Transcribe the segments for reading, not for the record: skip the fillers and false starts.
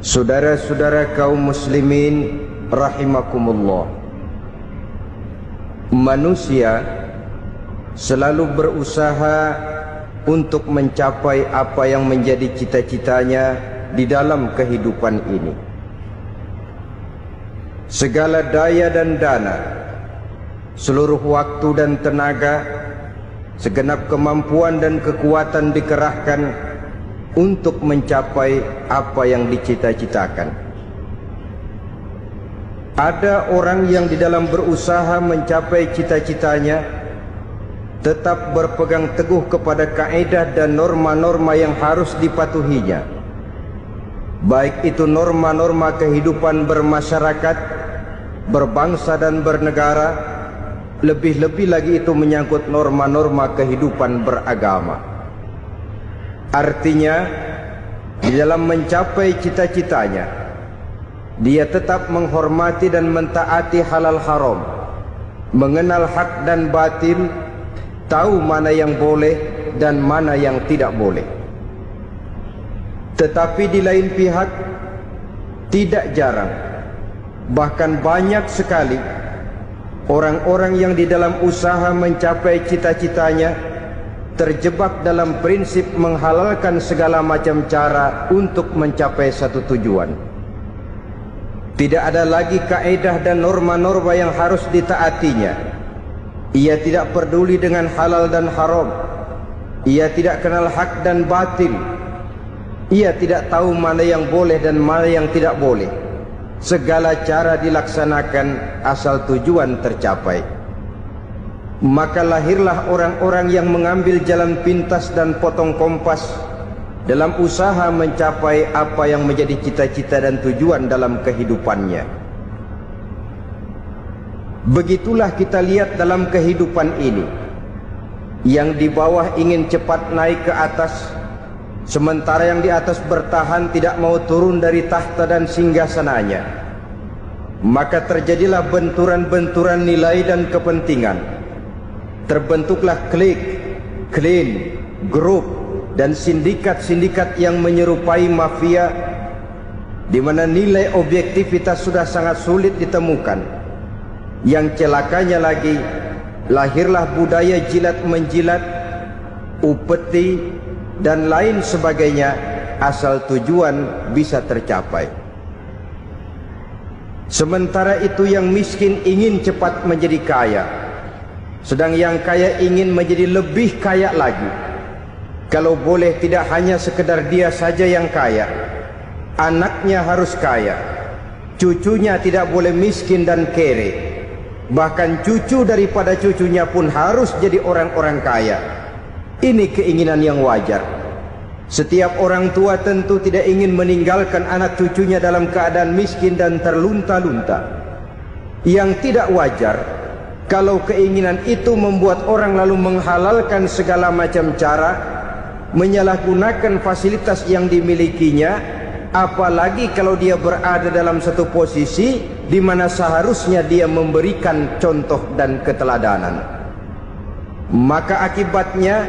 Saudara-saudara kaum muslimin rahimakumullah, manusia selalu berusaha untuk mencapai apa yang menjadi cita-citanya di dalam kehidupan ini. Segala daya dan dana, seluruh waktu dan tenaga, segenap kemampuan dan kekuatan dikerahkan untuk mencapai apa yang dicita-citakan. Ada orang yang di dalam berusaha mencapai cita-citanya tetap berpegang teguh kepada kaedah dan norma-norma yang harus dipatuhinya, baik itu norma-norma kehidupan bermasyarakat, berbangsa dan bernegara, lebih-lebih lagi itu menyangkut norma-norma kehidupan beragama. Artinya, di dalam mencapai cita-citanya, dia tetap menghormati dan mentaati halal haram, mengenal hak dan batil, tahu mana yang boleh dan mana yang tidak boleh. Tetapi di lain pihak, tidak jarang, bahkan banyak sekali orang-orang yang di dalam usaha mencapai cita-citanya terjebak dalam prinsip menghalalkan segala macam cara untuk mencapai satu tujuan. Tidak ada lagi kaedah dan norma-norma yang harus ditaatinya. Ia tidak peduli dengan halal dan haram. Ia tidak kenal hak dan batil. Ia tidak tahu mana yang boleh dan mana yang tidak boleh. Segala cara dilaksanakan asal tujuan tercapai. Maka lahirlah orang-orang yang mengambil jalan pintas dan potong kompas dalam usaha mencapai apa yang menjadi cita-cita dan tujuan dalam kehidupannya. Begitulah kita lihat dalam kehidupan ini. Yang di bawah ingin cepat naik ke atas, sementara yang di atas bertahan tidak mau turun dari tahta dan singgasananya. Maka terjadilah benturan-benturan nilai dan kepentingan. Terbentuklah klik, klan, grup dan sindikat-sindikat yang menyerupai mafia, di mana nilai objektivitas sudah sangat sulit ditemukan. Yang celakanya lagi, lahirlah budaya jilat-menjilat, upeti dan lain sebagainya asal tujuan bisa tercapai. Sementara itu yang miskin ingin cepat menjadi kaya, sedang yang kaya ingin menjadi lebih kaya lagi. Kalau boleh tidak hanya sekedar dia saja yang kaya, anaknya harus kaya, cucunya tidak boleh miskin dan kere, bahkan cucu daripada cucunya pun harus jadi orang-orang kaya. Ini keinginan yang wajar. Setiap orang tua tentu tidak ingin meninggalkan anak cucunya dalam keadaan miskin dan terlunta-lunta. Yang tidak wajar kalau keinginan itu membuat orang lalu menghalalkan segala macam cara, menyalahgunakan fasilitas yang dimilikinya, apalagi kalau dia berada dalam satu posisi di mana seharusnya dia memberikan contoh dan keteladanan. Maka akibatnya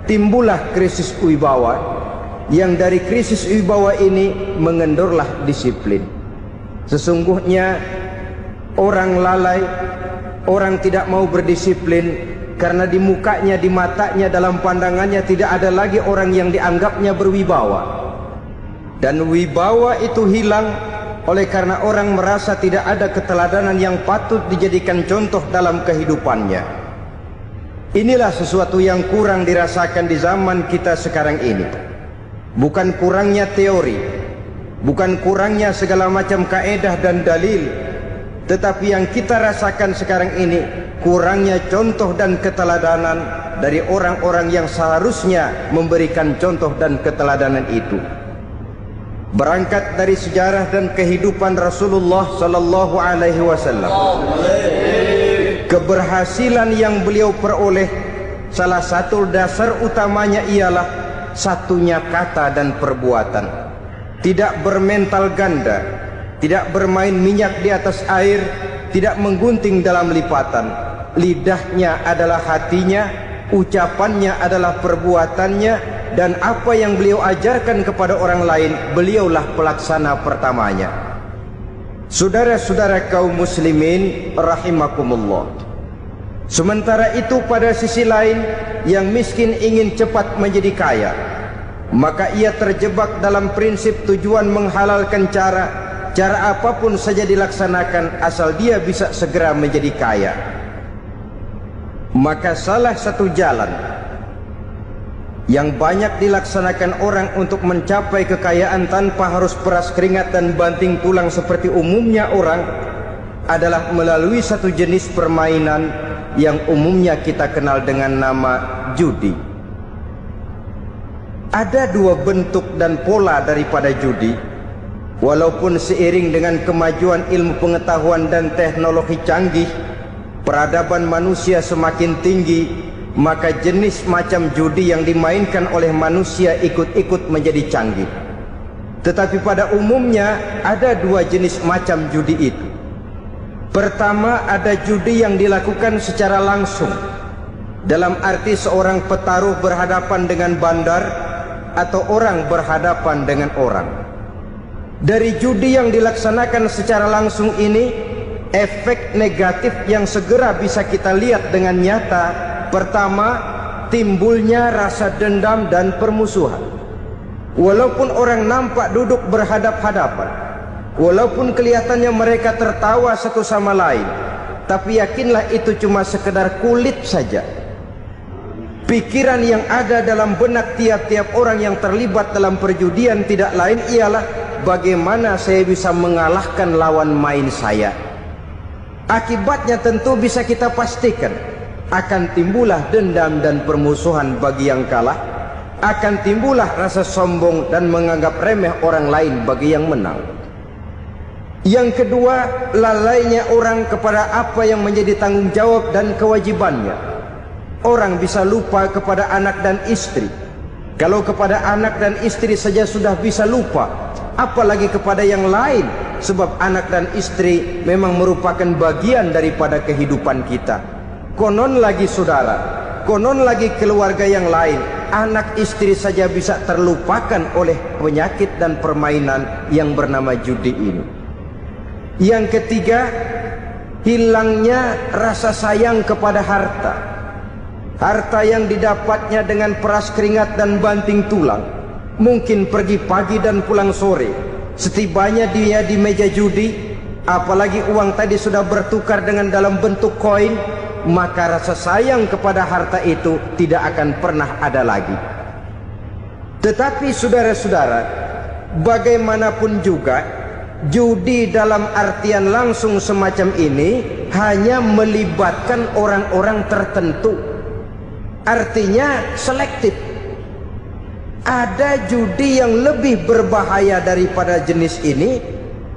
timbullah krisis wibawa, yang dari krisis wibawa ini mengendorlah disiplin. Sesungguhnya orang lalai, orang tidak mau berdisiplin karena di mukanya, di matanya, dalam pandangannya tidak ada lagi orang yang dianggapnya berwibawa. Dan wibawa itu hilang oleh karena orang merasa tidak ada keteladanan yang patut dijadikan contoh dalam kehidupannya. Inilah sesuatu yang kurang dirasakan di zaman kita sekarang ini. Bukan kurangnya teori, bukan kurangnya segala macam kaedah dan dalil, tetapi yang kita rasakan sekarang ini kurangnya contoh dan keteladanan dari orang-orang yang seharusnya memberikan contoh dan keteladanan itu. Berangkat dari sejarah dan kehidupan Rasulullah sallallahu alaihi wasallam, keberhasilan yang beliau peroleh, salah satu dasar utamanya ialah satunya kata dan perbuatan. Tidak bermental ganda, tidak bermain minyak di atas air, tidak menggunting dalam lipatan. Lidahnya adalah hatinya, ucapannya adalah perbuatannya, dan apa yang beliau ajarkan kepada orang lain, beliaulah pelaksana pertamanya. Saudara-saudara kaum muslimin rahimakumullah. Sementara itu pada sisi lain, yang miskin ingin cepat menjadi kaya, maka ia terjebak dalam prinsip tujuan menghalalkan cara apapun saja dilaksanakan asal dia bisa segera menjadi kaya. Maka salah satu jalan yang banyak dilaksanakan orang untuk mencapai kekayaan tanpa harus peras keringat dan banting tulang seperti umumnya orang adalah melalui satu jenis permainan yang umumnya kita kenal dengan nama judi. Ada dua bentuk dan pola daripada judi. Walaupun seiring dengan kemajuan ilmu pengetahuan dan teknologi canggih, peradaban manusia semakin tinggi, maka jenis macam judi yang dimainkan oleh manusia ikut-ikut menjadi canggih. Tetapi pada umumnya ada dua jenis macam judi itu. Pertama, ada judi yang dilakukan secara langsung, dalam arti seorang petaruh berhadapan dengan bandar atau orang berhadapan dengan orang. Dari judi yang dilaksanakan secara langsung ini, efek negatif yang segera bisa kita lihat dengan nyata. Pertama, timbulnya rasa dendam dan permusuhan. Walaupun orang nampak duduk berhadap-hadapan, walaupun kelihatannya mereka tertawa satu sama lain, tapi yakinlah itu cuma sekedar kulit saja. Pikiran yang ada dalam benak tiap-tiap orang yang terlibat dalam perjudian tidak lain ialah bagaimana saya bisa mengalahkan lawan main saya. Akibatnya tentu bisa kita pastikan akan timbullah dendam dan permusuhan bagi yang kalah, akan timbullah rasa sombong dan menganggap remeh orang lain bagi yang menang. Yang kedua, lalainya orang kepada apa yang menjadi tanggung jawab dan kewajibannya. Orang bisa lupa kepada anak dan istri. Kalau kepada anak dan istri saja sudah bisa lupa, apalagi kepada yang lain, sebab anak dan istri memang merupakan bagian daripada kehidupan kita. Konon lagi saudara, konon lagi keluarga yang lain, anak istri saja bisa terlupakan oleh penyakit dan permainan yang bernama judi ini. Yang ketiga, hilangnya rasa sayang kepada harta. Harta yang didapatnya dengan peras keringat dan banting tulang. Mungkin pergi pagi dan pulang sore. Setibanya dia di meja judi, apalagi uang tadi sudah bertukar dengan dalam bentuk koin, maka rasa sayang kepada harta itu tidak akan pernah ada lagi. Tetapi saudara-saudara, bagaimanapun juga, judi dalam artian langsung semacam ini hanya melibatkan orang-orang tertentu. Artinya selektif. Ada judi yang lebih berbahaya daripada jenis ini,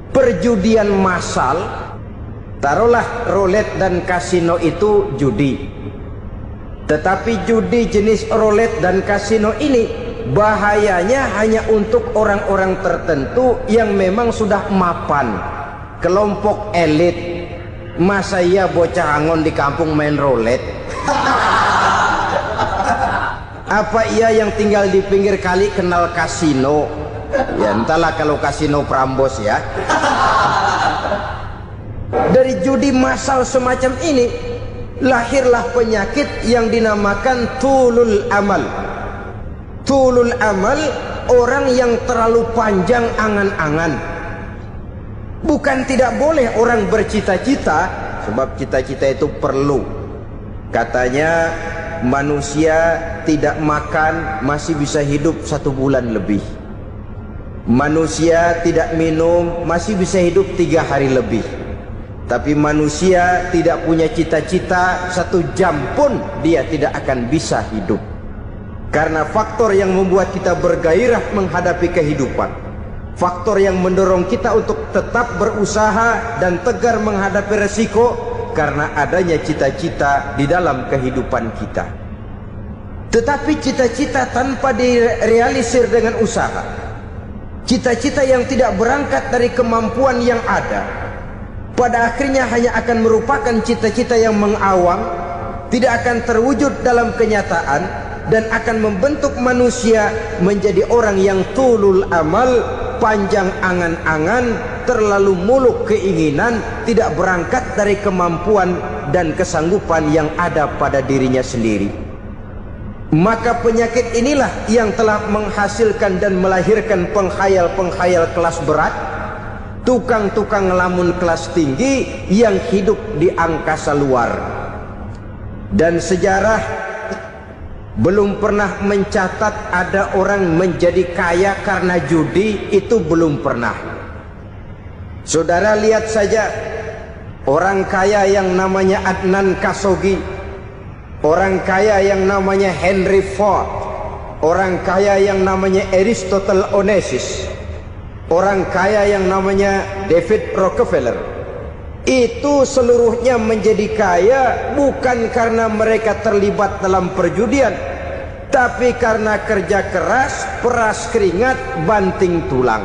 perjudian massal. Taruhlah roulette dan kasino itu judi. Tetapi judi jenis roulette dan kasino ini bahayanya hanya untuk orang-orang tertentu yang memang sudah mapan, kelompok elit. Masa iya bocah angon di kampung main roulette? Apa ia yang tinggal di pinggir kali kenal kasino? Ya entahlah kalau kasino Prambos ya. Dari judi massal semacam ini lahirlah penyakit yang dinamakan tulul amal. Tulul amal, orang yang terlalu panjang angan-angan. Bukan tidak boleh orang bercita-cita, sebab cita-cita itu perlu. Katanya manusia tidak makan masih bisa hidup 1 bulan lebih. Manusia tidak minum masih bisa hidup 3 hari lebih. Tapi manusia tidak punya cita-cita 1 jam pun dia tidak akan bisa hidup. Karena faktor yang membuat kita bergairah menghadapi kehidupan, faktor yang mendorong kita untuk tetap berusaha dan tegar menghadapi resiko, karena adanya cita-cita di dalam kehidupan kita. Tetapi cita-cita tanpa direalisir dengan usaha, cita-cita yang tidak berangkat dari kemampuan yang ada, pada akhirnya hanya akan merupakan cita-cita yang mengawang, tidak akan terwujud dalam kenyataan, dan akan membentuk manusia menjadi orang yang tulul amal, panjang angan-angan, terlalu muluk keinginan, tidak berangkat dari kemampuan dan kesanggupan yang ada pada dirinya sendiri. Maka penyakit inilah yang telah menghasilkan dan melahirkan penghayal-penghayal kelas berat, tukang-tukang ngelamun kelas tinggi yang hidup di angkasa luar. Dan sejarah belum pernah mencatat ada orang menjadi kaya karena judi, itu belum pernah. Saudara lihat saja orang kaya yang namanya Adnan Khashoggi, orang kaya yang namanya Henry Ford, orang kaya yang namanya Aristotle Onassis, orang kaya yang namanya David Rockefeller. Itu seluruhnya menjadi kaya bukan karena mereka terlibat dalam perjudian, tapi karena kerja keras, peras keringat, banting tulang.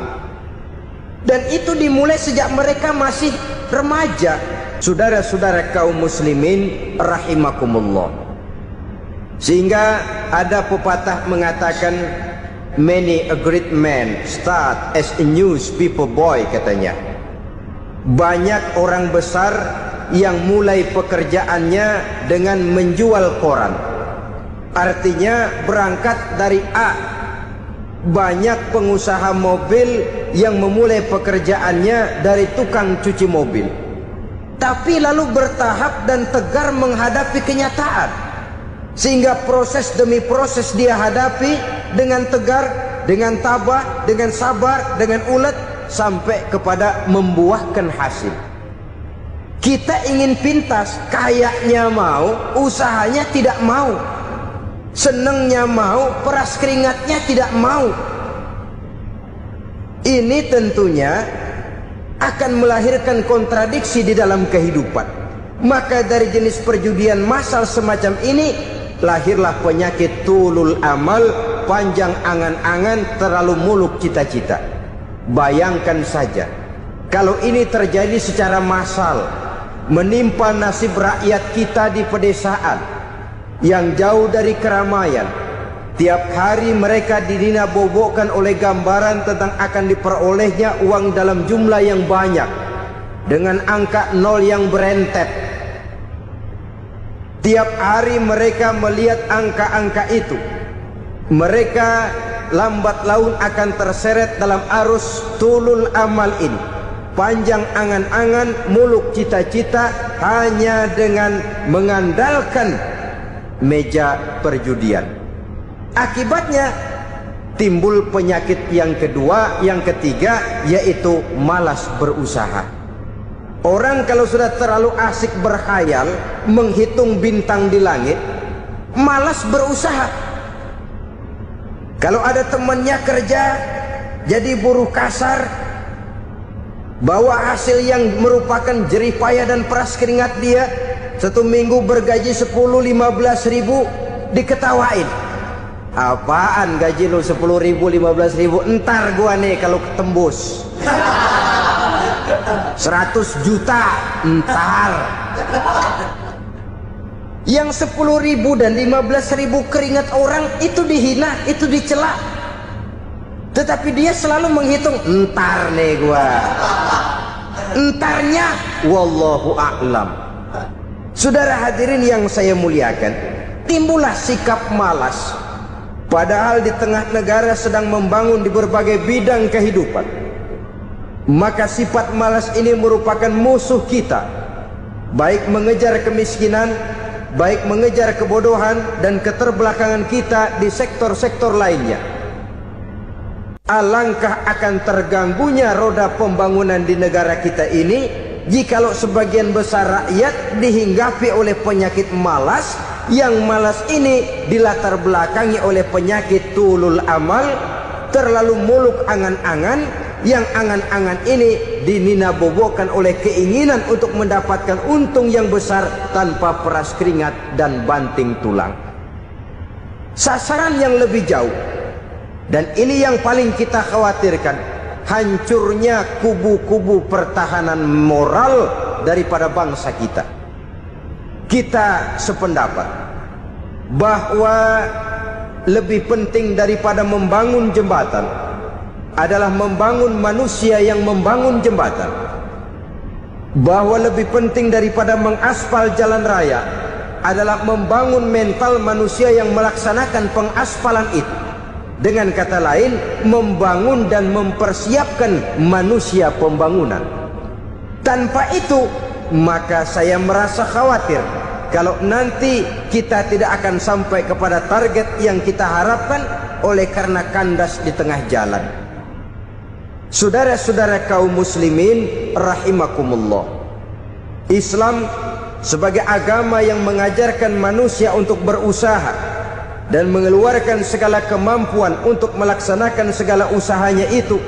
Dan itu dimulai sejak mereka masih remaja. Saudara-saudara kaum muslimin rahimakumullah. Sehingga ada pepatah mengatakan, many a great man start as a newspaper boy, katanya. Banyak orang besar yang mulai pekerjaannya dengan menjual koran. Artinya berangkat dari A. Banyak pengusaha mobil yang memulai pekerjaannya dari tukang cuci mobil, tapi lalu bertahap dan tegar menghadapi kenyataan, sehingga proses demi proses dia hadapi dengan tegar, dengan tabah, dengan sabar, dengan ulet, sampai kepada membuahkan hasil. Kita ingin pintas, kayaknya mau, usahanya tidak mau, senengnya mau, peras keringatnya tidak mau. Ini tentunya akan melahirkan kontradiksi di dalam kehidupan. Maka dari jenis perjudian massal semacam ini lahirlah penyakit tulul amal, panjang angan-angan, terlalu muluk cita-cita. Bayangkan saja kalau ini terjadi secara massal, menimpa nasib rakyat kita di pedesaan yang jauh dari keramaian. Tiap hari mereka didina-bobokkan oleh gambaran tentang akan diperolehnya uang dalam jumlah yang banyak, dengan angka nol yang berentet. Tiap hari mereka melihat angka-angka itu. Mereka lambat laun akan terseret dalam arus tulul amal ini, panjang angan-angan, muluk cita-cita, hanya dengan mengandalkan meja perjudian. Akibatnya timbul penyakit yang kedua, yang ketiga, yaitu malas berusaha. Orang kalau sudah terlalu asik berkhayal, menghitung bintang di langit, malas berusaha. Kalau ada temannya kerja jadi buruh kasar, bawa hasil yang merupakan jerih payah dan peras keringat dia, satu minggu bergaji 10-15 ribu, diketawain. Apaan gaji lu 10 ribu, 15 ribu? Entar gua nih kalau ketembus 100 juta, entar. Yang 10 ribu dan 15 ribu keringat orang itu dihina, itu dicela. Tetapi dia selalu menghitung, entar nih gua. Entarnya wallahu a'lam. Saudara hadirin yang saya muliakan, timbullah sikap malas. Padahal di tengah negara sedang membangun di berbagai bidang kehidupan. Maka sifat malas ini merupakan musuh kita, baik mengejar kemiskinan, baik mengejar kebodohan dan keterbelakangan kita di sektor-sektor lainnya. Alangkah akan terganggunya roda pembangunan di negara kita ini jikalau sebagian besar rakyat dihinggapi oleh penyakit malas, yang malas ini dilatar belakangi oleh penyakit tulul amal, terlalu muluk angan-angan, yang angan-angan ini dininabobokan oleh keinginan untuk mendapatkan untung yang besar tanpa peras keringat dan banting tulang. Sasaran yang lebih jauh, dan ini yang paling kita khawatirkan, hancurnya kubu-kubu pertahanan moral daripada bangsa kita. Kita sependapat bahwa lebih penting daripada membangun jembatan adalah membangun manusia yang membangun jembatan. Bahwa lebih penting daripada mengaspal jalan raya adalah membangun mental manusia yang melaksanakan pengaspalan itu. Dengan kata lain, membangun dan mempersiapkan manusia pembangunan. Tanpa itu, maka saya merasa khawatir kalau nanti kita tidak akan sampai kepada target yang kita harapkan oleh karena kandas di tengah jalan. Saudara-saudara kaum muslimin rahimakumullah, Islam sebagai agama yang mengajarkan manusia untuk berusaha dan mengeluarkan segala kemampuan untuk melaksanakan segala usahanya itu,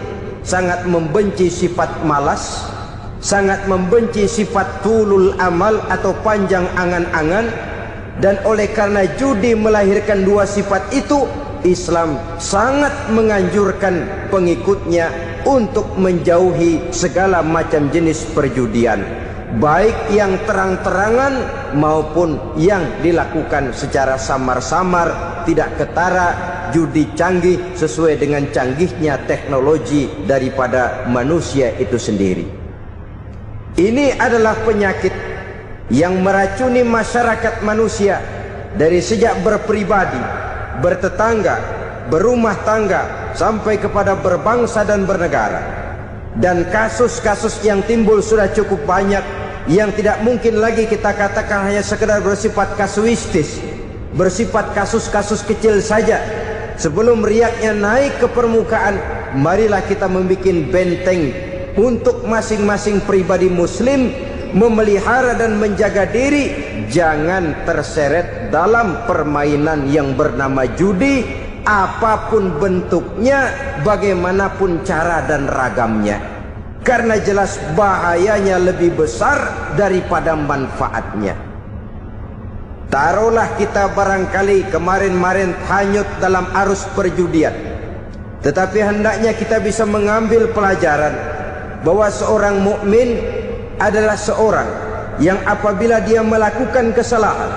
sangat membenci sifat malas, sangat membenci sifat tulul amal atau panjang angan-angan. Dan oleh karena judi melahirkan dua sifat itu, Islam sangat menganjurkan pengikutnya untuk menjauhi segala macam jenis perjudian, baik yang terang-terangan maupun yang dilakukan secara samar-samar, tidak ketara, judi canggih sesuai dengan canggihnya teknologi daripada manusia itu sendiri. Ini adalah penyakit yang meracuni masyarakat manusia dari sejak berpribadi, bertetangga, berumah tangga, sampai kepada berbangsa dan bernegara. Dan kasus-kasus yang timbul sudah cukup banyak, yang tidak mungkin lagi kita katakan hanya sekedar bersifat kasuistis, bersifat kasus-kasus kecil saja. Sebelum riaknya naik ke permukaan, marilah kita membuat benteng untuk masing-masing pribadi muslim memelihara dan menjaga diri, jangan terseret dalam permainan yang bernama judi, apapun bentuknya, bagaimanapun cara dan ragamnya. Karena jelas bahayanya lebih besar daripada manfaatnya. Taruhlah kita barangkali kemarin-marin hanyut dalam arus perjudian, tetapi hendaknya kita bisa mengambil pelajaran bahwa seorang mukmin adalah seorang yang apabila dia melakukan kesalahan,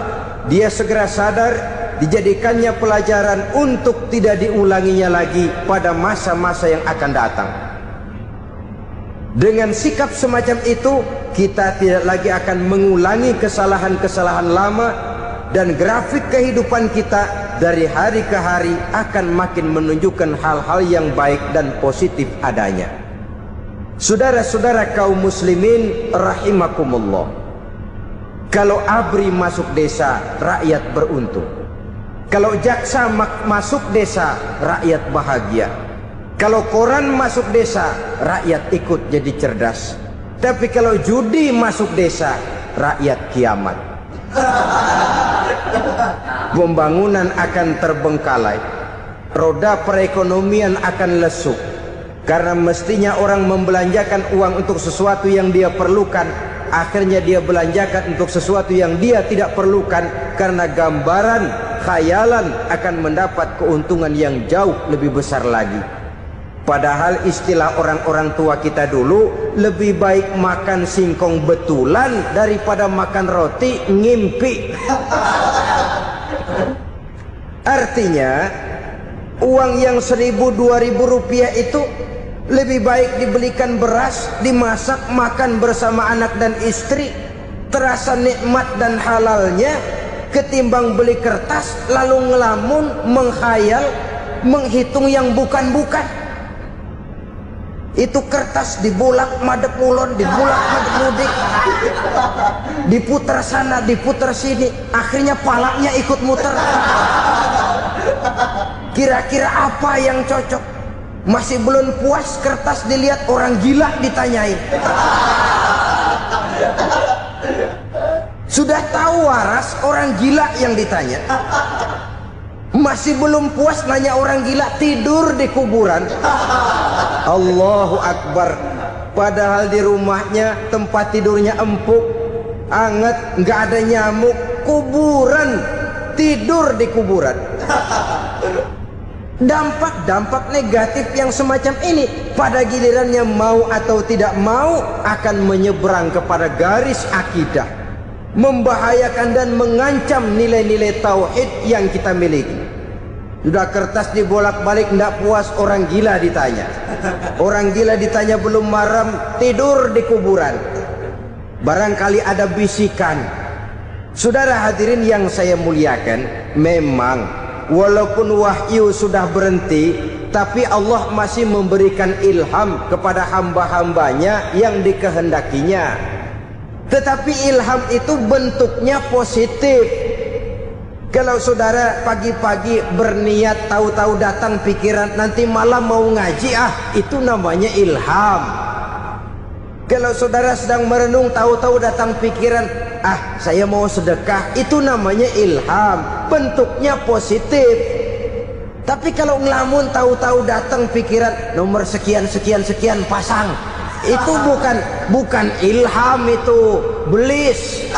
dia segera sadar, dijadikannya pelajaran untuk tidak diulanginya lagi pada masa-masa yang akan datang. Dengan sikap semacam itu, kita tidak lagi akan mengulangi kesalahan-kesalahan lama, dan grafik kehidupan kita dari hari ke hari akan makin menunjukkan hal-hal yang baik dan positif adanya. Saudara-saudara kaum muslimin rahimakumullah, kalau ABRI masuk desa, rakyat beruntung. Kalau jaksa masuk desa, rakyat bahagia. Kalau koran masuk desa, rakyat ikut jadi cerdas. Tapi kalau judi masuk desa, rakyat kiamat. Pembangunan akan terbengkalai, roda perekonomian akan lesu. Karena mestinya orang membelanjakan uang untuk sesuatu yang dia perlukan, akhirnya dia belanjakan untuk sesuatu yang dia tidak perlukan, karena gambaran, khayalan akan mendapat keuntungan yang jauh lebih besar lagi. Padahal istilah orang-orang tua kita dulu, lebih baik makan singkong betulan daripada makan roti ngimpi. Artinya uang yang 1.000-2.000 rupiah itu lebih baik dibelikan beras, dimasak, makan bersama anak dan istri, terasa nikmat dan halalnya, ketimbang beli kertas lalu ngelamun, menghayal, menghitung yang bukan-bukan. Itu kertas dibulak madep ulon, dibulak madep mudik, diputar sana, diputar sini, akhirnya palanya ikut muter. Kira-kira apa yang cocok? Masih belum puas kertas dilihat, orang gila ditanyain. Sudah tahu waras, orang gila yang ditanya. Masih belum puas nanya orang gila, tidur di kuburan. Allahu Akbar. Padahal di rumahnya tempat tidurnya empuk, anget, nggak ada nyamuk. Kuburan, tidur di kuburan. Dampak-dampak negatif yang semacam ini pada gilirannya mau atau tidak mau akan menyeberang kepada garis akidah, membahayakan dan mengancam nilai-nilai tauhid yang kita miliki. Sudah kertas dibolak-balik tidak puas, orang gila ditanya. Orang gila ditanya belum maram, tidur di kuburan. Barangkali ada bisikan. Saudara hadirin yang saya muliakan, memang walaupun wahyu sudah berhenti, tapi Allah masih memberikan ilham kepada hamba-hambanya yang dikehendakinya. Tetapi ilham itu bentuknya positif. Kalau saudara pagi-pagi berniat, tahu-tahu datang pikiran nanti malam mau ngaji, itu namanya ilham. Kalau saudara sedang merenung, tahu-tahu datang pikiran, saya mau sedekah, itu namanya ilham, bentuknya positif. Tapi kalau ngelamun, tahu-tahu datang pikiran nomor sekian sekian sekian pasang, itu bukan ilham, itu belis.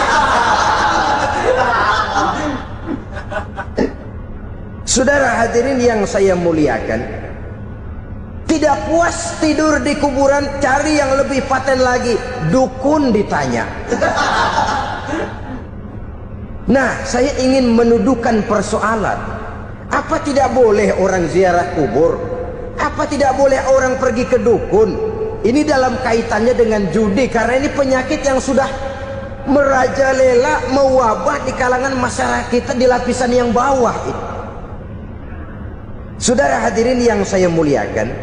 Saudara hadirin yang saya muliakan, tidak puas tidur di kuburan, cari yang lebih paten lagi, dukun ditanya. Nah, saya ingin menuduhkan persoalan. Apa tidak boleh orang ziarah kubur? Apa tidak boleh orang pergi ke dukun? Ini dalam kaitannya dengan judi, karena ini penyakit yang sudah merajalela, mewabah di kalangan masyarakat kita di lapisan yang bawah ini. Saudara hadirin yang saya muliakan,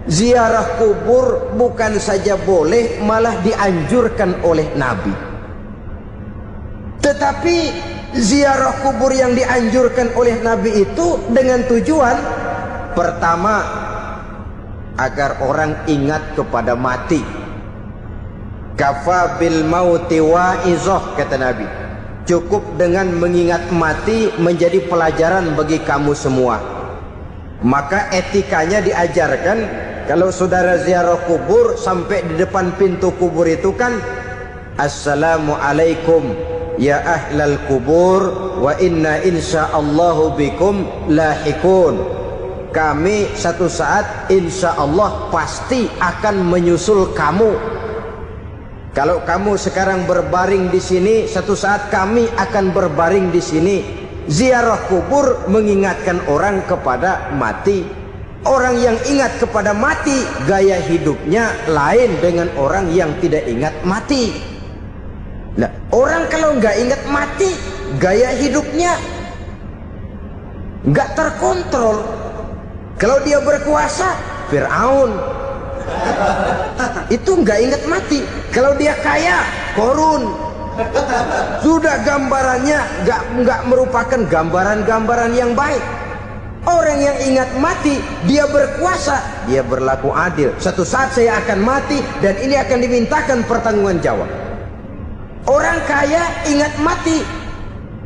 ziarah kubur bukan saja boleh, malah dianjurkan oleh Nabi. Tetapi ziarah kubur yang dianjurkan oleh Nabi itu dengan tujuan pertama, agar orang ingat kepada mati. Kafa bil mauti wa'izah, kata Nabi. Cukup dengan mengingat mati menjadi pelajaran bagi kamu semua. Maka etikanya diajarkan, kalau saudara ziarah kubur, sampai di depan pintu kubur itu kan, Assalamualaikum ya ahlal kubur wa inna insyaallahu bikum lahikun. Kami satu saat insya Allah pasti akan menyusul kamu. Kalau kamu sekarang berbaring di sini, satu saat kami akan berbaring di sini. Ziarah kubur mengingatkan orang kepada mati. Orang yang ingat kepada mati, gaya hidupnya lain dengan orang yang tidak ingat mati. Nah, orang kalau nggak ingat mati, gaya hidupnya nggak terkontrol. Kalau dia berkuasa, Fir'aun. Itu nggak ingat mati. Kalau dia kaya, Korun. Sudah gambarannya nggak merupakan gambaran-gambaran yang baik. Orang yang ingat mati, dia berkuasa, dia berlaku adil. Satu saat saya akan mati dan ini akan dimintakan pertanggungan jawab. Orang kaya ingat mati,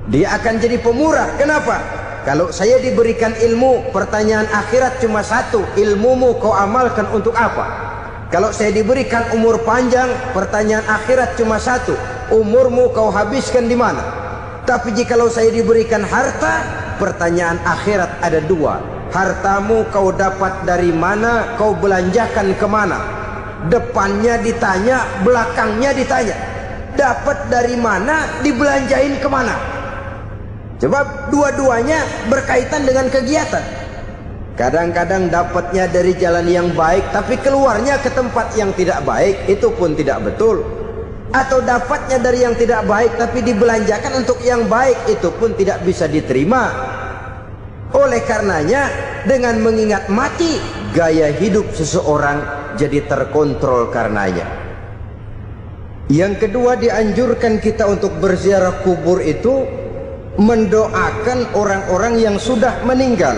dia akan jadi pemurah. Kenapa? Kalau saya diberikan ilmu, pertanyaan akhirat cuma satu, ilmumu kau amalkan untuk apa? Kalau saya diberikan umur panjang, pertanyaan akhirat cuma satu, umurmu kau habiskan di mana? Tapi jikalau saya diberikan harta, pertanyaan akhirat ada dua, hartamu kau dapat dari mana, kau belanjakan kemana? Depannya ditanya, belakangnya ditanya, dapat dari mana, dibelanjain kemana? Sebab dua-duanya berkaitan dengan kegiatan. Kadang-kadang dapatnya dari jalan yang baik, tapi keluarnya ke tempat yang tidak baik, itu pun tidak betul. Atau dapatnya dari yang tidak baik, tapi dibelanjakan untuk yang baik, itu pun tidak bisa diterima. Oleh karenanya, dengan mengingat mati, gaya hidup seseorang jadi terkontrol karenanya. Yang kedua, dianjurkan kita untuk berziarah kubur itu mendoakan orang-orang yang sudah meninggal.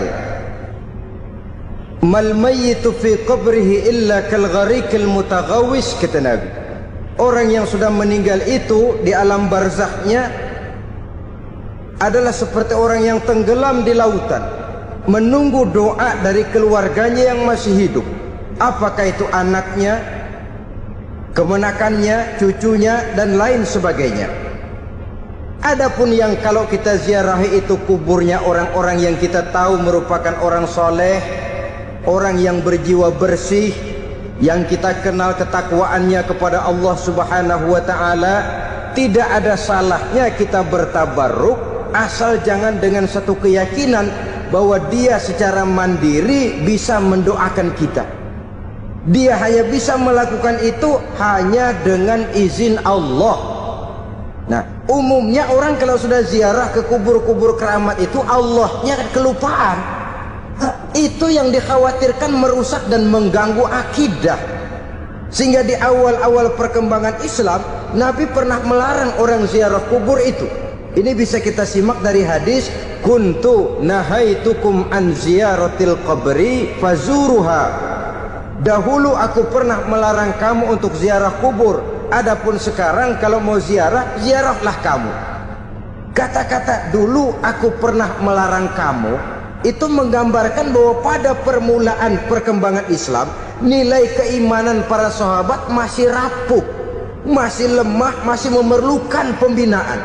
Mal mayyitu fi qabrihi illa kal gharikil mutaghawis, kata Nabi. Orang yang sudah meninggal itu di alam barzakhnya adalah seperti orang yang tenggelam di lautan, menunggu doa dari keluarganya yang masih hidup. Apakah itu anaknya, kemenakannya, cucunya, dan lain sebagainya. Adapun yang kalau kita ziarahi itu kuburnya orang-orang yang kita tahu merupakan orang soleh, orang yang berjiwa bersih, yang kita kenal ketakwaannya kepada Allah Subhanahu wa ta'ala, tidak ada salahnya kita bertabarruk, asal jangan dengan satu keyakinan bahwa dia secara mandiri bisa mendoakan kita. Dia hanya bisa melakukan itu hanya dengan izin Allah. Nah, umumnya orang kalau sudah ziarah ke kubur-kubur keramat itu Allahnya kelupaan. Itu yang dikhawatirkan merusak dan mengganggu akidah. Sehingga di awal-awal perkembangan Islam, Nabi pernah melarang orang ziarah kubur itu. Ini bisa kita simak dari hadis, kuntu nahaitukum an ziyaratil qabri fazuruha. Dahulu aku pernah melarang kamu untuk ziarah kubur. Adapun sekarang kalau mau ziarah, ziarahlah kamu. Kata-kata dulu aku pernah melarang kamu itu menggambarkan bahwa pada permulaan perkembangan Islam, nilai keimanan para sahabat masih rapuh, masih lemah, masih memerlukan pembinaan.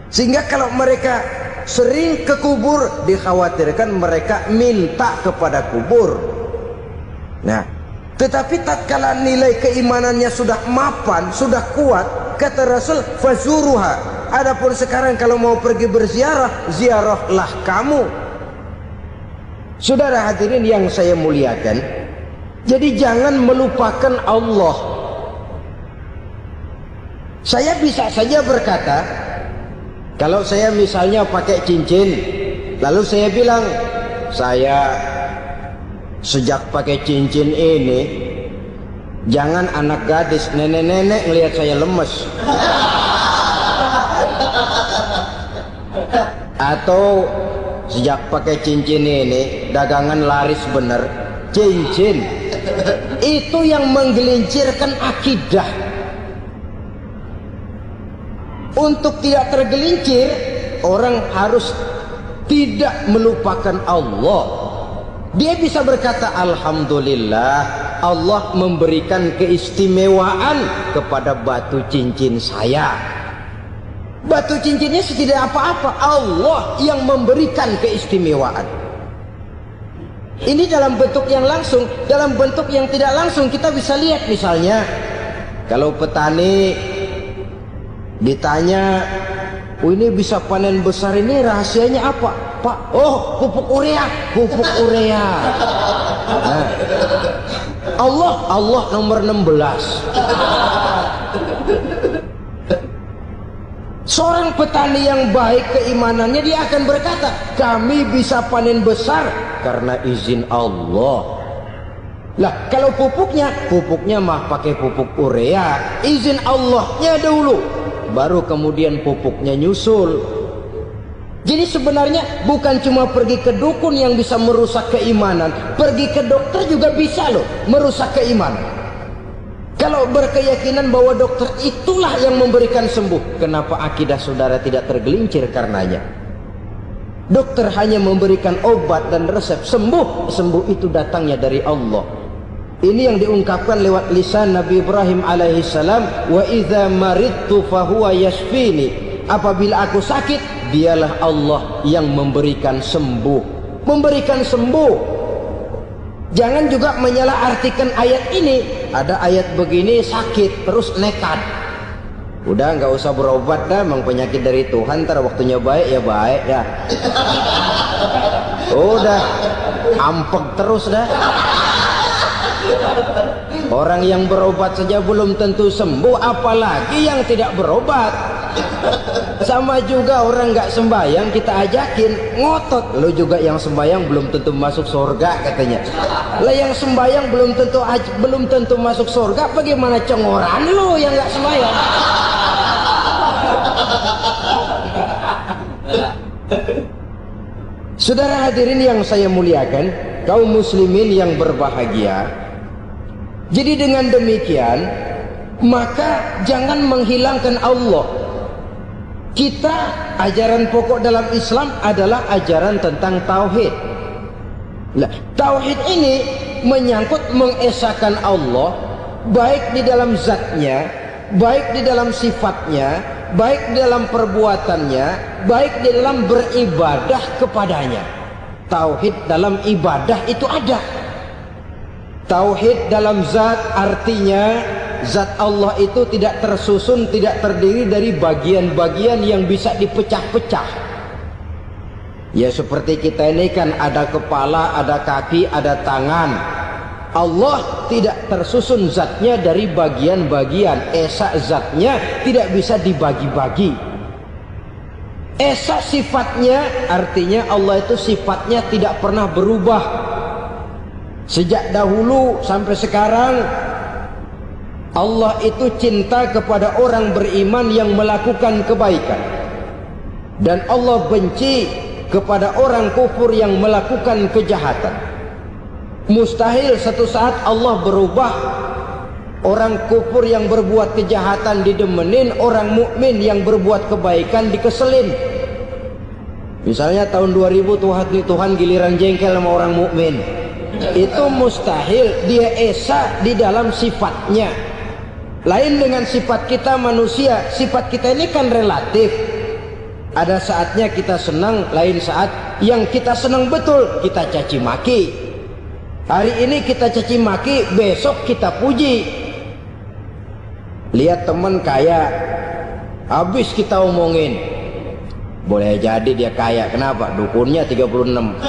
Sehingga kalau mereka sering ke kubur, dikhawatirkan mereka minta kepada kubur. Nah, tetapi tatkala nilai keimanannya sudah mapan, sudah kuat, kata Rasul, fazuruha. Adapun sekarang kalau mau pergi berziarah, ziarahlah kamu. Saudara hadirin yang saya muliakan, jadi jangan melupakan Allah. Saya bisa saja berkata, kalau saya misalnya pakai cincin, lalu saya bilang, saya sejak pakai cincin ini, jangan anak gadis, nenek-nenek ngelihat saya lemes. Atau sejak pakai cincin ini, dagangan laris bener. Cincin itu yang menggelincirkan akidah. Untuk tidak tergelincir, orang harus tidak melupakan Allah. Dia bisa berkata, alhamdulillah, Allah memberikan keistimewaan kepada batu cincin saya. Batu cincinnya tidak apa-apa, Allah yang memberikan keistimewaan. Ini dalam bentuk yang langsung. Dalam bentuk yang tidak langsung kita bisa lihat, misalnya kalau petani ditanya, oh ini bisa panen besar ini rahasianya apa Pak? Oh, pupuk urea, pupuk urea. Nah, Allah nomor 16. Seorang petani yang baik keimanannya, dia akan berkata, kami bisa panen besar karena izin Allah. Lah, kalau pupuknya mah pakai pupuk urea, izin Allahnya dulu, baru kemudian pupuknya nyusul. Jadi sebenarnya bukan cuma pergi ke dukun yang bisa merusak keimanan, pergi ke dokter juga bisa loh merusak keimanan. Kalau berkeyakinan bahwa dokter itulah yang memberikan sembuh, kenapa akidah saudara tidak tergelincir karenanya? Dokter hanya memberikan obat dan resep, sembuh itu datangnya dari Allah. Ini yang diungkapkan lewat lisan Nabi Ibrahim alaihissalam, wa idza maridtu fahuwa yashfini. Apabila aku sakit, dialah Allah yang memberikan sembuh. Memberikan sembuh. Jangan juga menyalahartikan ayat ini. Ada ayat begini sakit terus nekat. Udah nggak usah berobat dah, memang penyakit dari Tuhan, ntar waktunya baik ya baik ya. Udah ampek terus dah. Orang yang berobat saja belum tentu sembuh, apalagi yang tidak berobat. Sama juga orang nggak sembahyang kita ajakin ngotot, lo juga yang sembahyang belum tentu masuk surga katanya. Lah yang sembahyang belum tentu masuk surga, bagaimana cengoran lo yang nggak sembahyang? Saudara hadirin yang saya muliakan, kaum muslimin yang berbahagia. Jadi dengan demikian, maka jangan menghilangkan Allah. Kita, ajaran pokok dalam Islam adalah ajaran tentang tauhid. Nah, tauhid ini menyangkut mengesahkan Allah, baik di dalam zatnya, baik di dalam sifatnya, baik di dalam perbuatannya, baik di dalam beribadah kepadanya. Tauhid dalam ibadah itu ada. Tauhid dalam zat artinya zat Allah itu tidak tersusun, tidak terdiri dari bagian-bagian yang bisa dipecah-pecah. Ya seperti kita ini kan ada kepala, ada kaki, ada tangan. Allah tidak tersusun zatnya dari bagian-bagian. Esa zatnya tidak bisa dibagi-bagi. Esa sifatnya, artinya Allah itu sifatnya tidak pernah berubah. Sejak dahulu sampai sekarang, Allah itu cinta kepada orang beriman yang melakukan kebaikan. Dan Allah benci kepada orang kufur yang melakukan kejahatan. Mustahil satu saat Allah berubah. Orang kufur yang berbuat kejahatan didemenin, orang mukmin yang berbuat kebaikan dikeselin. Misalnya tahun 2000 Tuhan giliran jengkel sama orang mukmin. Itu mustahil. Dia esa di dalam sifatnya. Lain dengan sifat kita manusia. Sifat kita ini kan relatif. Ada saatnya kita senang, lain saat yang kita senang betul kita caci maki. Hari ini kita caci maki, besok kita puji. Lihat teman kaya, habis kita omongin. Boleh jadi dia kaya, kenapa? Dukunnya 36.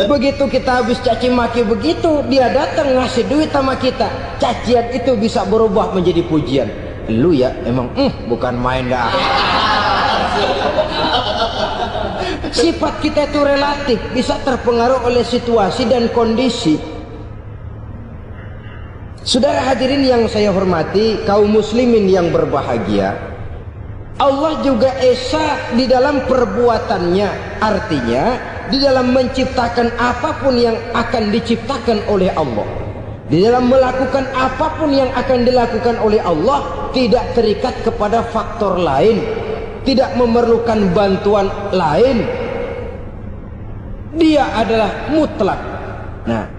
Begitu kita habis caci maki begitu, dia datang ngasih duit sama kita. Cacian itu bisa berubah menjadi pujian. Lu ya emang bukan main dah. Sifat kita itu relatif, bisa terpengaruh oleh situasi dan kondisi. Saudara hadirin yang saya hormati, kaum muslimin yang berbahagia, Allah juga esa di dalam perbuatannya. Artinya di dalam menciptakan apapun yang akan diciptakan oleh Allah, di dalam melakukan apapun yang akan dilakukan oleh Allah, tidak terikat kepada faktor lain, tidak memerlukan bantuan lain. Dia adalah mutlak. Nah,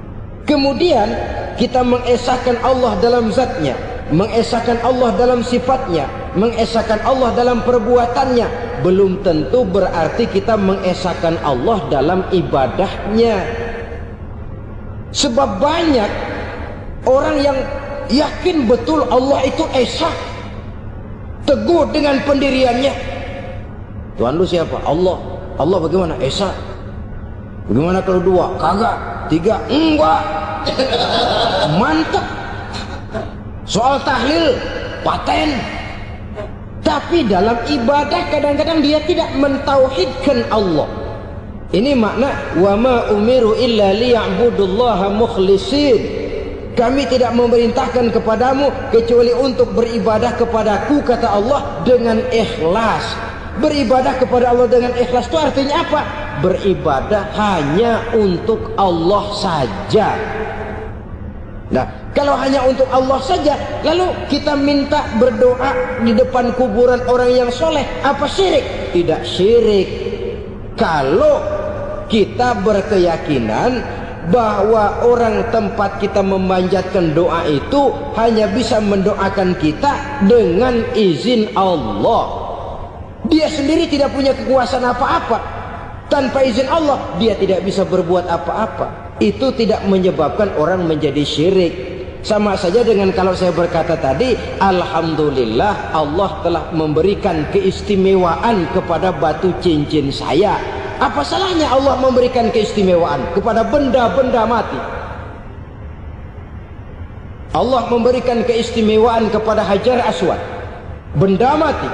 kemudian kita mengesahkan Allah dalam zatnya, mengesahkan Allah dalam sifatnya, mengesahkan Allah dalam perbuatannya. Belum tentu berarti kita mengesahkan Allah dalam ibadahnya. Sebab banyak orang yang yakin betul Allah itu esa, teguh dengan pendiriannya. Tuhan lu siapa? Allah. Allah bagaimana? Esa. Bagaimana kalau dua? Kagak. Tiga? Enggak. Mantap. Soal tahlil paten. Tapi dalam ibadah kadang-kadang dia tidak mentauhidkan Allah. Ini makna wa ma umiru illa liya'budullaha mukhlisin. Kami tidak memerintahkan kepadamu kecuali untuk beribadah kepadaku, kata Allah, dengan ikhlas. Beribadah kepada Allah dengan ikhlas itu artinya apa? Beribadah hanya untuk Allah saja. Nah, kalau hanya untuk Allah saja, lalu kita minta berdoa di depan kuburan orang yang soleh, apa syirik? Tidak syirik. Kalau kita berkeyakinan bahwa orang tempat kita memanjatkan doa itu hanya bisa mendoakan kita dengan izin Allah. Dia sendiri tidak punya kekuasaan apa-apa. Tanpa izin Allah dia tidak bisa berbuat apa-apa. Itu tidak menyebabkan orang menjadi syirik. Sama saja dengan kalau saya berkata tadi, alhamdulillah Allah telah memberikan keistimewaan kepada batu cincin saya. Apa salahnya Allah memberikan keistimewaan kepada benda-benda mati? Allah memberikan keistimewaan kepada Hajar Aswad, benda mati.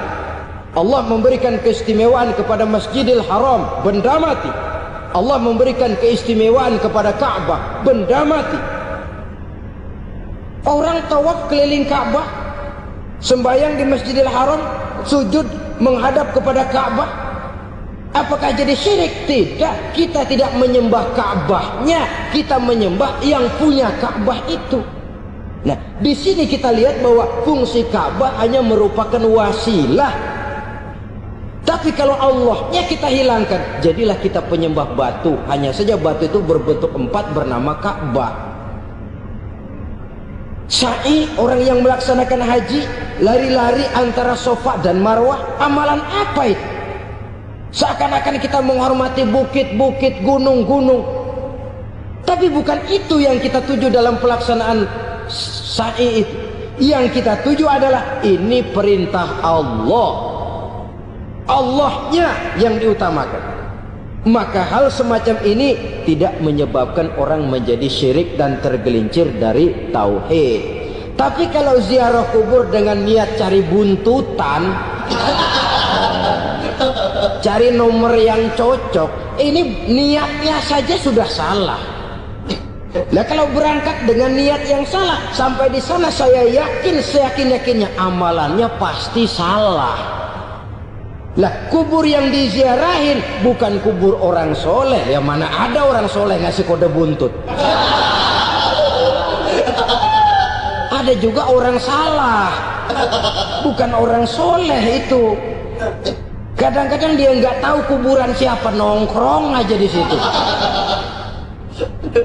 Allah memberikan keistimewaan kepada Masjidil Haram, benda mati. Allah memberikan keistimewaan kepada Ka'bah, benda mati. Orang tawaf keliling Ka'bah, sembahyang di Masjidil Haram, sujud menghadap kepada Ka'bah. Apakah jadi syirik? Tidak. Kita tidak menyembah Ka'bahnya, kita menyembah yang punya Ka'bah itu. Nah, di sini kita lihat bahwa fungsi Ka'bah hanya merupakan wasilah. Tapi kalau Allahnya kita hilangkan, jadilah kita penyembah batu. Hanya saja batu itu berbentuk 4 bernama Ka'bah. Sa'i, orang yang melaksanakan haji, lari-lari antara Safa dan Marwah, amalan apa itu? Seakan-akan kita menghormati bukit-bukit, gunung-gunung. Tapi bukan itu yang kita tuju dalam pelaksanaan sa'i itu. Yang kita tuju adalah ini perintah Allah. Allahnya yang diutamakan. Maka hal semacam ini tidak menyebabkan orang menjadi syirik dan tergelincir dari tauhid. Tapi kalau ziarah kubur dengan niat cari buntutan, cari nomor yang cocok, ini niatnya saja sudah salah. Nah, kalau berangkat dengan niat yang salah, sampai di sana saya yakin, seyakin-yakinnya amalannya pasti salah. Lah, kubur yang diziarahin bukan kubur orang soleh. Ya mana ada orang soleh ngasih kode buntut. Ada juga orang salah, bukan orang soleh itu. Kadang-kadang dia nggak tahu kuburan siapa, nongkrong aja di situ.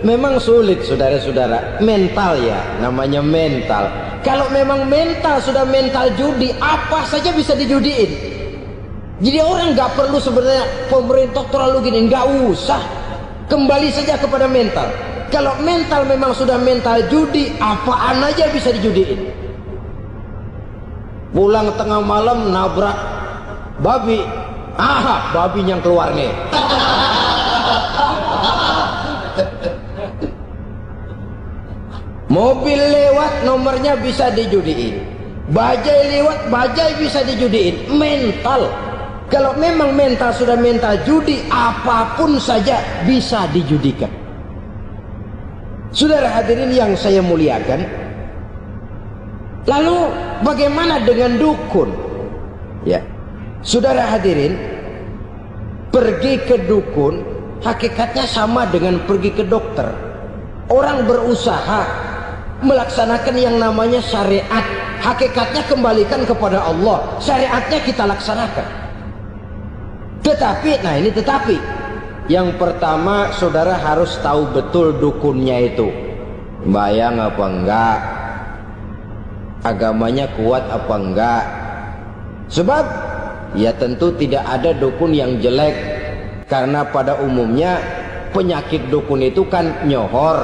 Memang sulit, saudara-saudara. Mental ya, namanya mental. Kalau memang mental sudah mental judi, apa saja bisa dijudiin. Jadi orang nggak perlu sebenarnya pemerintah terlalu gini, nggak usah. Kembali saja kepada mental. Kalau mental memang sudah mental judi, apaan aja bisa dijudiin. Pulang tengah malam nabrak babi, babi yang keluar nih. Mobil lewat, nomornya bisa dijudiin. Bajai lewat, bajai bisa dijudiin. Mental. Kalau memang mental sudah mental judi, apapun saja bisa dijudikan. Saudara hadirin yang saya muliakan, lalu bagaimana dengan dukun? Ya, saudara hadirin, pergi ke dukun hakikatnya sama dengan pergi ke dokter. Orang berusaha melaksanakan yang namanya syariat, hakikatnya kembalikan kepada Allah. Syariatnya kita laksanakan. Tetapi, nah ini tetapi, yang pertama saudara harus tahu betul dukunnya itu bayang apa enggak, agamanya kuat apa enggak. Sebab ya tentu tidak ada dukun yang jelek, karena pada umumnya penyakit dukun itu kan nyohor,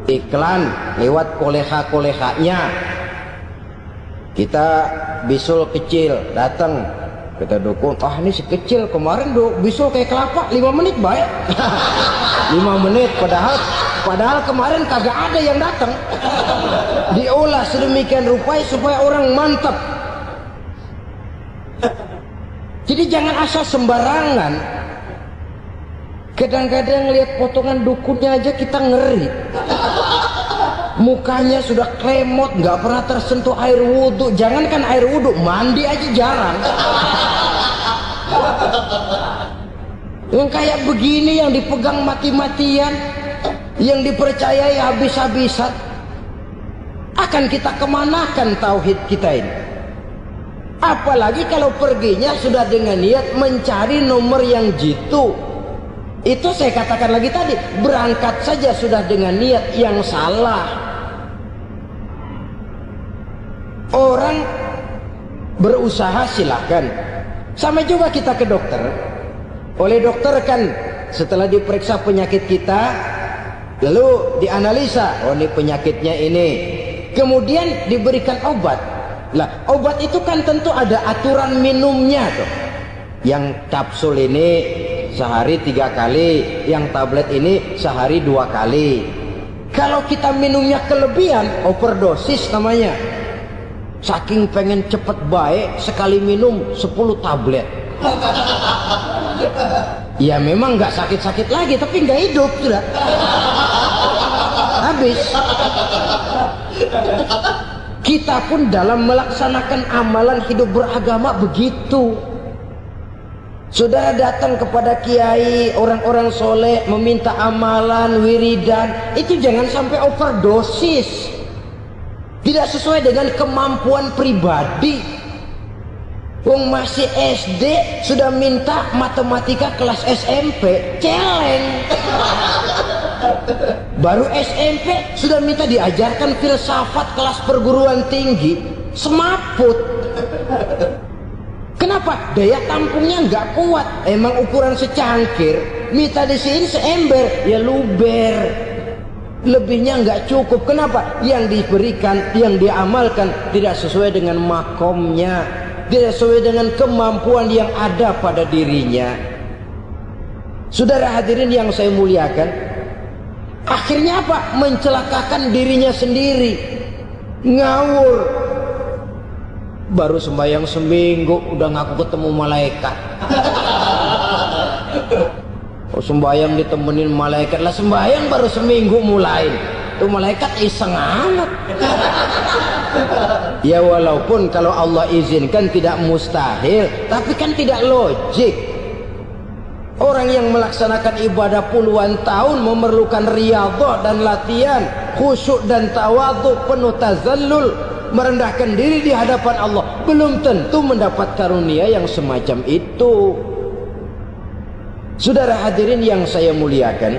iklan lewat koleha-kolehanya. Kita bisul kecil datang, kita dukun, ini si kecil kemarin bisul kayak kelapa 5 menit baik. 5 menit padahal kemarin kagak ada yang datang. Diolah sedemikian rupa supaya orang mantap. Jadi jangan asal sembarangan. Kadang-kadang lihat potongan dukunnya aja kita ngeri. Mukanya sudah klemot, nggak pernah tersentuh air wudhu. Jangankan air wudhu, mandi aja jarang. Yang kayak begini yang dipegang mati-matian, yang dipercayai habis-habisan, akan kita kemanakan tauhid kita ini? Apalagi kalau perginya sudah dengan niat mencari nomor yang jitu. Itu saya katakan lagi tadi, berangkat saja sudah dengan niat yang salah. Orang berusaha silakan. Sama juga kita ke dokter. Oleh dokter kan setelah diperiksa penyakit kita, lalu dianalisa, oh ini penyakitnya ini. Kemudian diberikan obat. Lah, obat itu kan tentu ada aturan minumnya tuh. Yang kapsul ini sehari 3 kali, yang tablet ini sehari 2 kali. Kalau kita minumnya kelebihan, overdosis namanya. Saking pengen cepet baik, sekali minum 10 tablet. Ya memang nggak sakit-sakit lagi, tapi nggak hidup sudah. Habis. Kita pun dalam melaksanakan amalan hidup beragama begitu. Saudara datang kepada kiai, orang-orang soleh, meminta amalan, wiridan, itu jangan sampai overdosis. Tidak sesuai dengan kemampuan pribadi. Wong masih SD sudah minta matematika kelas SMP, celeng. Baru SMP sudah minta diajarkan filsafat kelas perguruan tinggi, semaput. Kenapa? Daya tampungnya nggak kuat. Emang ukuran secangkir, minta di sini seember, ya luber. Lebihnya nggak cukup. Kenapa? Yang diberikan, yang diamalkan tidak sesuai dengan makomnya. tidak sesuai dengan kemampuan yang ada pada dirinya. Saudara hadirin yang saya muliakan, akhirnya apa? Mencelakakan dirinya sendiri, ngawur. Baru sembahyang seminggu udah ngaku ketemu malaikat. Oh, sembahyang ditemenin malaikat lah, sembahyang baru seminggu mulai. Tuh malaikat iseng amat. Ya walaupun kalau Allah izinkan tidak mustahil, tapi kan tidak logik. Orang yang melaksanakan ibadah puluhan tahun memerlukan riyadhah dan latihan, khusyuk dan tawadhu, penuh tazallul, merendahkan diri di hadapan Allah, belum tentu mendapat karunia yang semacam itu. Saudara hadirin yang saya muliakan,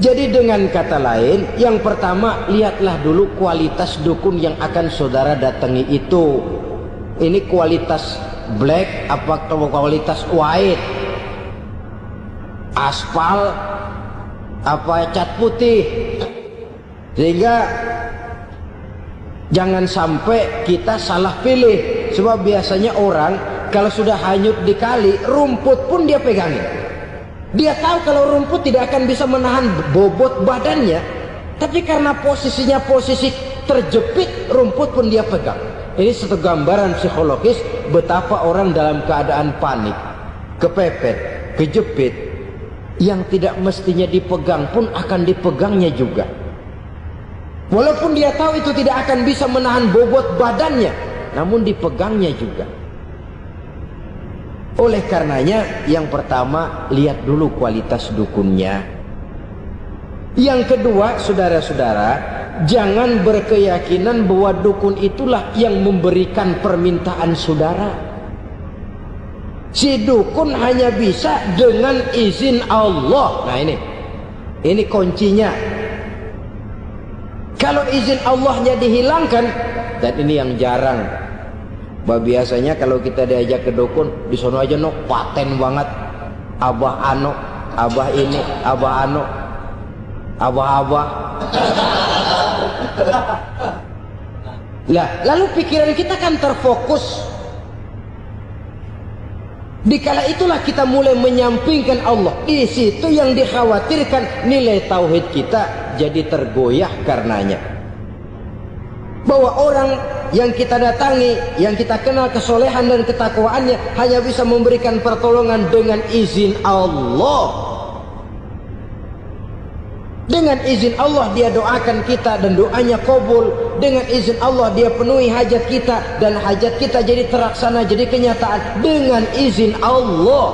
jadi dengan kata lain, yang pertama, lihatlah dulu kualitas dukun yang akan saudara datangi itu. Ini kualitas black apa kualitas white, aspal apa cat putih. Sehingga jangan sampai kita salah pilih. Sebab biasanya orang kalau sudah hanyut di kali, rumput pun dia pegangin. Dia tahu kalau rumput tidak akan bisa menahan bobot badannya, tapi karena posisinya posisi terjepit, rumput pun dia pegang. Ini satu gambaran psikologis betapa orang dalam keadaan panik, kepepet, kejepit, yang tidak mestinya dipegang pun akan dipegangnya juga. Walaupun dia tahu itu tidak akan bisa menahan bobot badannya, namun dipegangnya juga. Oleh karenanya, yang pertama, lihat dulu kualitas dukunnya. Yang kedua, saudara-saudara, jangan berkeyakinan bahwa dukun itulah yang memberikan permintaan saudara. Si dukun hanya bisa dengan izin Allah. Nah ini kuncinya. Kalau izin Allahnya dihilangkan, dan ini yang jarang. Biasanya kalau kita diajak ke dukun, di sono aja no paten banget, abah ano, abah ini, abah ano, abah-abah. Lah, lalu pikiran kita kan terfokus. Dikala itulah kita mulai menyampingkan Allah. Di situ yang dikhawatirkan nilai tauhid kita jadi tergoyah karenanya. Bahwa orang yang kita datangi, yang kita kenal kesolehan dan ketakwaannya, hanya bisa memberikan pertolongan dengan izin Allah. Dengan izin Allah dia doakan kita dan doanya kabul. Dengan izin Allah dia penuhi hajat kita dan hajat kita jadi terlaksana, jadi kenyataan dengan izin Allah.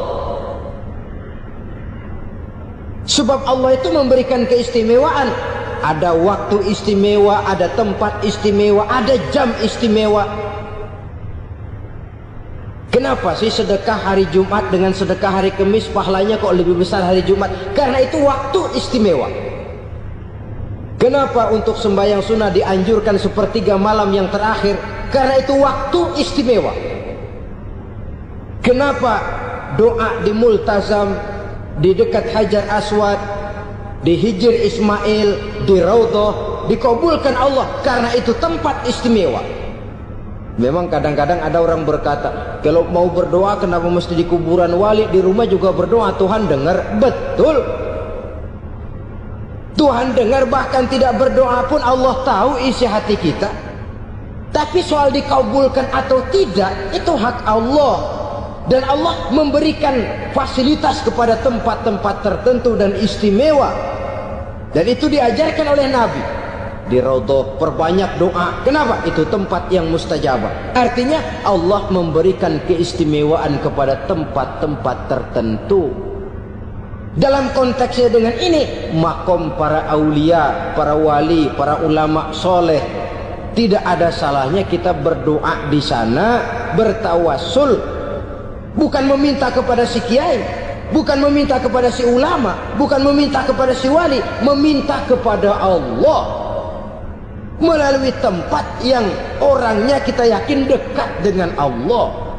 Sebab Allah itu memberikan keistimewaan. Ada waktu istimewa, ada tempat istimewa, ada jam istimewa. Kenapa sih sedekah hari Jumat dengan sedekah hari Kamis pahalanya kok lebih besar hari Jumat? Karena itu waktu istimewa. Kenapa untuk sembahyang sunnah dianjurkan sepertiga malam yang terakhir? Karena itu waktu istimewa. Kenapa doa di Multazam, di dekat Hajar Aswad, di Hijr Ismail, di Raudhah dikabulkan Allah? Karena itu tempat istimewa. Memang kadang-kadang ada orang berkata, kalau mau berdoa kenapa mesti di kuburan wali? Di rumah juga berdoa, Tuhan dengar. Betul, Tuhan dengar, bahkan tidak berdoa pun Allah tahu isi hati kita. Tapi soal dikabulkan atau tidak, itu hak Allah. Dan Allah memberikan fasilitas kepada tempat-tempat tertentu dan istimewa. Dan itu diajarkan oleh Nabi. Di Raudhah perbanyak doa. Kenapa? Itu tempat yang mustajabah. Artinya Allah memberikan keistimewaan kepada tempat-tempat tertentu. Dalam konteksnya dengan ini, makom para aulia, para wali, para ulama soleh, tidak ada salahnya kita berdoa di sana, bertawassul, bukan meminta kepada si kiai, bukan meminta kepada si ulama, bukan meminta kepada si wali, meminta kepada Allah melalui tempat yang orangnya kita yakin dekat dengan Allah.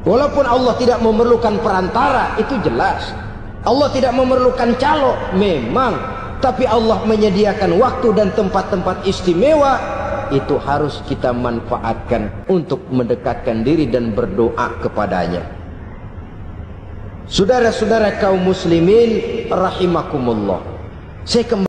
Walaupun Allah tidak memerlukan perantara, itu jelas. Allah tidak memerlukan calo, memang. Tapi Allah menyediakan waktu dan tempat-tempat istimewa itu harus kita manfaatkan untuk mendekatkan diri dan berdoa kepadanya. Saudara-saudara kaum muslimin rahimakumullah, saya kembali